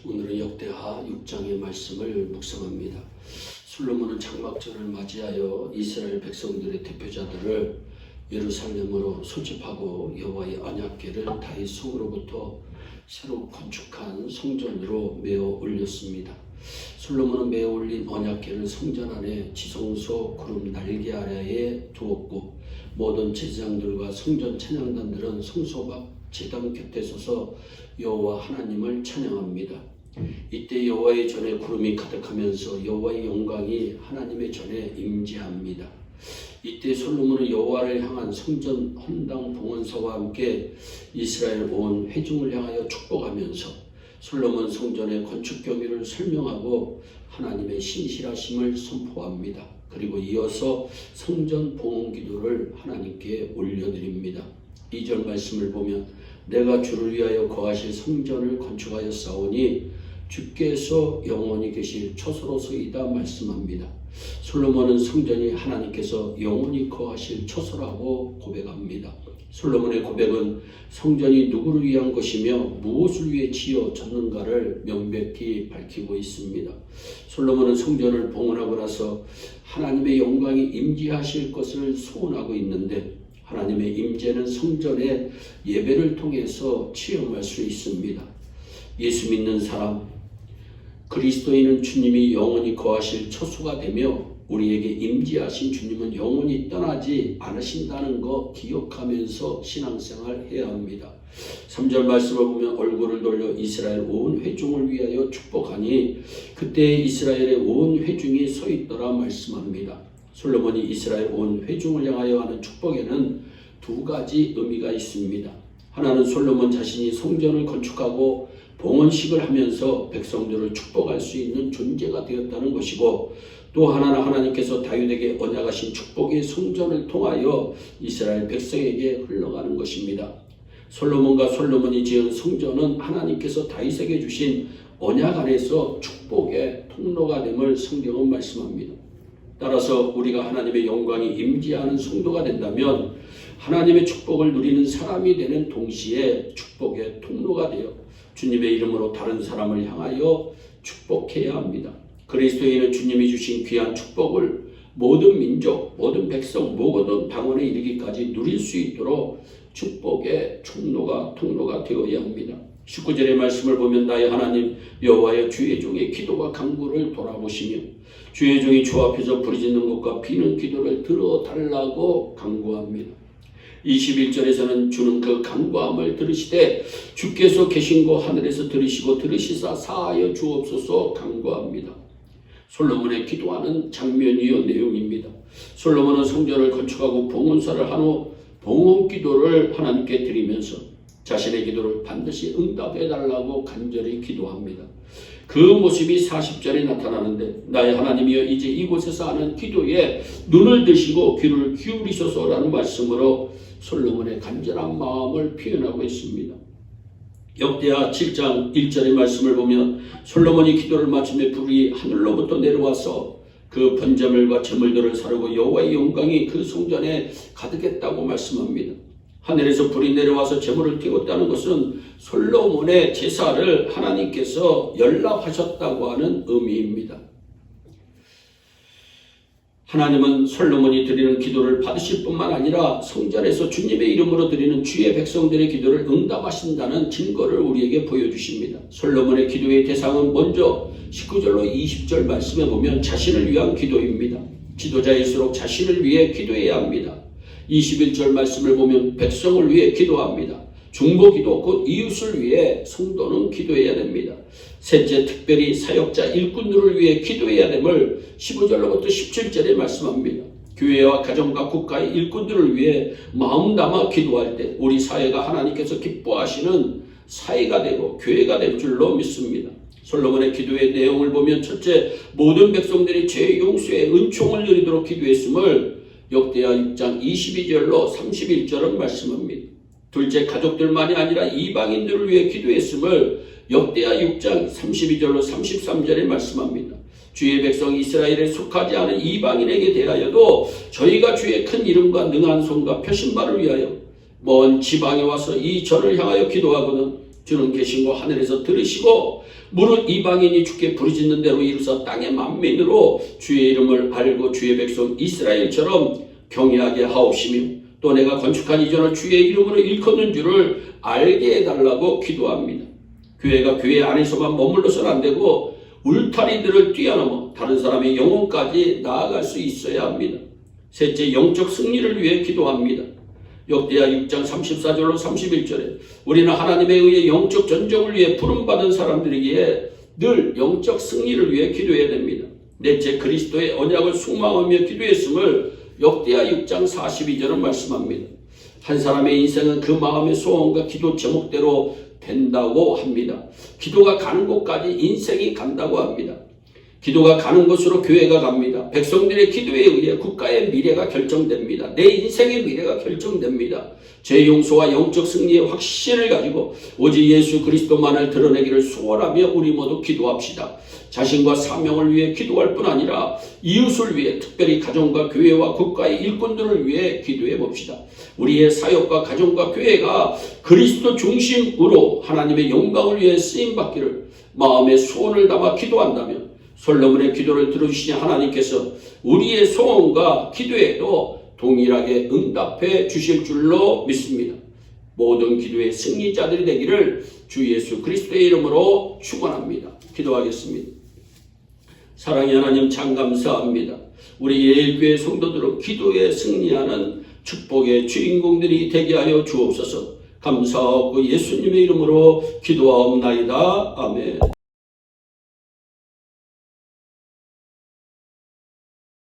오늘은 역대하 6장의 말씀을 묵상합니다. 솔로몬은 장막절을 맞이하여 이스라엘 백성들의 대표자들을 예루살렘으로 소집하고 여호와의 언약궤를 다윗 성으로부터 새로 건축한 성전으로 메어 올렸습니다. 솔로몬은 메어 올린 언약궤를 성전 안에 지성소 구름 날개 아래에 두었고, 모든 제사장들과 성전 찬양단들은 성소 밖 제단 곁에 서서 여호와 하나님을 찬양합니다. 이때 여호와의 전에 구름이 가득하면서 여호와의 영광이 하나님의 전에 임재합니다. 이때 솔로몬은 여호와를 향한 성전 헌당 봉헌사와 함께 이스라엘 온 회중을 향하여 축복하면서 솔로몬 성전의 건축 경위를 설명하고 하나님의 신실하심을 선포합니다. 그리고 이어서 성전 봉헌 기도를 하나님께 올려드립니다. 2절 말씀을 보면 내가 주를 위하여 거하실 성전을 건축하였사오니 주께서 영원히 계실 처소로서이다 말씀합니다. 솔로몬은 성전이 하나님께서 영원히 거하실 처소라고 고백합니다. 솔로몬의 고백은 성전이 누구를 위한 것이며 무엇을 위해 지어졌는가를 명백히 밝히고 있습니다. 솔로몬은 성전을 봉헌하고 나서 하나님의 영광이 임재하실 것을 소원하고 있는데, 하나님의 임재는 성전의 예배를 통해서 체험할 수 있습니다. 예수 믿는 사람, 그리스도인은 주님이 영원히 거하실 처소가 되며 우리에게 임재하신 주님은 영원히 떠나지 않으신다는 것 기억하면서 신앙생활 해야 합니다. 3절 말씀을 보면 얼굴을 돌려 이스라엘 온 회중을 위하여 축복하니 그때 이스라엘의 온 회중이 서 있더라 말씀합니다. 솔로몬이 이스라엘 온 회중을 향하여 하는 축복에는 두 가지 의미가 있습니다. 하나는 솔로몬 자신이 성전을 건축하고 봉헌식을 하면서 백성들을 축복할 수 있는 존재가 되었다는 것이고, 또 하나는 하나님께서 다윗에게 언약하신 축복의 성전을 통하여 이스라엘 백성에게 흘러가는 것입니다. 솔로몬과 솔로몬이 지은 성전은 하나님께서 다윗에게 주신 언약 안에서 축복의 통로가 됨을 성경은 말씀합니다. 따라서 우리가 하나님의 영광이 임재하는 성도가 된다면 하나님의 축복을 누리는 사람이 되는 동시에 축복의 통로가 되어 주님의 이름으로 다른 사람을 향하여 축복해야 합니다. 그리스도인은 주님이 주신 귀한 축복을 모든 민족, 모든 백성, 모든 방언에 이르기까지 누릴 수 있도록 축복의 통로가 되어야 합니다. 19절의 말씀을 보면 나의 하나님 여호와여, 주의 종의 기도와 간구를 돌아보시며 주의 종이 주 앞에서 부르짖는 것과 비는 기도를 들어달라고 간구합니다. 21절에서는 주는 그 간구함을 들으시되 주께서 계신 곳 하늘에서 들으시사 사하여 주옵소서 간구합니다. 솔로몬의 기도하는 장면이요 내용입니다. 솔로몬은 성전을 건축하고 봉헌사를 한 후 봉헌 기도를 하나님께 드리면서 자신의 기도를 반드시 응답해달라고 간절히 기도합니다. 그 모습이 40절에 나타나는데 나의 하나님이여, 이제 이곳에서 하는 기도에 눈을 드시고 귀를 기울이소서라는 말씀으로 솔로몬의 간절한 마음을 표현하고 있습니다. 역대하 7장 1절의 말씀을 보면 솔로몬이 기도를 마치며 불이 하늘로부터 내려와서 그 번제물과 제물들을 사르고 여호와의 영광이 그 성전에 가득했다고 말씀합니다. 하늘에서 불이 내려와서 제물을 태웠다는 것은 솔로몬의 제사를 하나님께서 연락하셨다고 하는 의미입니다. 하나님은 솔로몬이 드리는 기도를 받으실 뿐만 아니라 성전에서 주님의 이름으로 드리는 주의 백성들의 기도를 응답하신다는 증거를 우리에게 보여주십니다. 솔로몬의 기도의 대상은 먼저 19절로 20절 말씀에 보면 자신을 위한 기도입니다. 지도자일수록 자신을 위해 기도해야 합니다. 21절 말씀을 보면 백성을 위해 기도합니다. 중보기도 곧 이웃을 위해 성도는 기도해야 됩니다. 셋째, 특별히 사역자 일꾼들을 위해 기도해야 됨을 15절로부터 17절에 말씀합니다. 교회와 가정과 국가의 일꾼들을 위해 마음 담아 기도할 때 우리 사회가 하나님께서 기뻐하시는 사회가 되고 교회가 될 줄로 믿습니다. 솔로몬의 기도의 내용을 보면 첫째, 모든 백성들이 죄 용서의 은총을 누리도록 기도했음을 역대하 6장 22절로 31절은 말씀합니다. 둘째, 가족들만이 아니라 이방인들을 위해 기도했음을 역대하 6장 32절로 33절에 말씀합니다. 주의 백성 이스라엘에 속하지 않은 이방인에게 대하여도 저희가 주의 큰 이름과 능한 손과 표신발을 위하여 먼 지방에 와서 이 절을 향하여 기도하거든 주는 계신 거 하늘에서 들으시고 무릇 이방인이 주께 부르짖는 대로 이루사 땅의 만민으로 주의 이름을 알고 주의 백성 이스라엘처럼 경외하게 하옵시며 또 내가 건축한 이전을 주의 이름으로 일컫는 줄을 알게 해달라고 기도합니다. 교회가 교회 안에서만 머물러서는 안 되고 울타리들을 뛰어넘어 다른 사람의 영혼까지 나아갈 수 있어야 합니다. 셋째, 영적 승리를 위해 기도합니다. 역대하 6장 34절로 31절에 우리는 하나님에 의해 영적 전쟁을 위해 부름받은 사람들이기에 늘 영적 승리를 위해 기도해야 됩니다. 넷째, 그리스도의 언약을 숭망하며 기도했음을 역대하 6장 42절은 말씀합니다. 한 사람의 인생은 그 마음의 소원과 기도 제목대로 된다고 합니다. 기도가 가는 곳까지 인생이 간다고 합니다. 기도가 가는 곳으로 교회가 갑니다. 백성들의 기도에 의해 국가의 미래가 결정됩니다. 내 인생의 미래가 결정됩니다. 죄 용서와 영적 승리의 확신을 가지고 오직 예수 그리스도만을 드러내기를 소원하며 우리 모두 기도합시다. 자신과 사명을 위해 기도할 뿐 아니라 이웃을 위해, 특별히 가정과 교회와 국가의 일꾼들을 위해 기도해 봅시다. 우리의 사역과 가정과 교회가 그리스도 중심으로 하나님의 영광을 위해 쓰임받기를 마음의 소원을 담아 기도한다면 솔로몬의 기도를 들어주신 하나님께서 우리의 소원과 기도에도 동일하게 응답해 주실 줄로 믿습니다. 모든 기도의 승리자들이 되기를 주 예수 그리스도의 이름으로 축원합니다. 기도하겠습니다. 사랑의 하나님, 참 감사합니다. 우리 예일교회 성도들은 기도에 승리하는 축복의 주인공들이 되게 하여 주옵소서. 감사하고 예수님의 이름으로 기도하옵나이다. 아멘.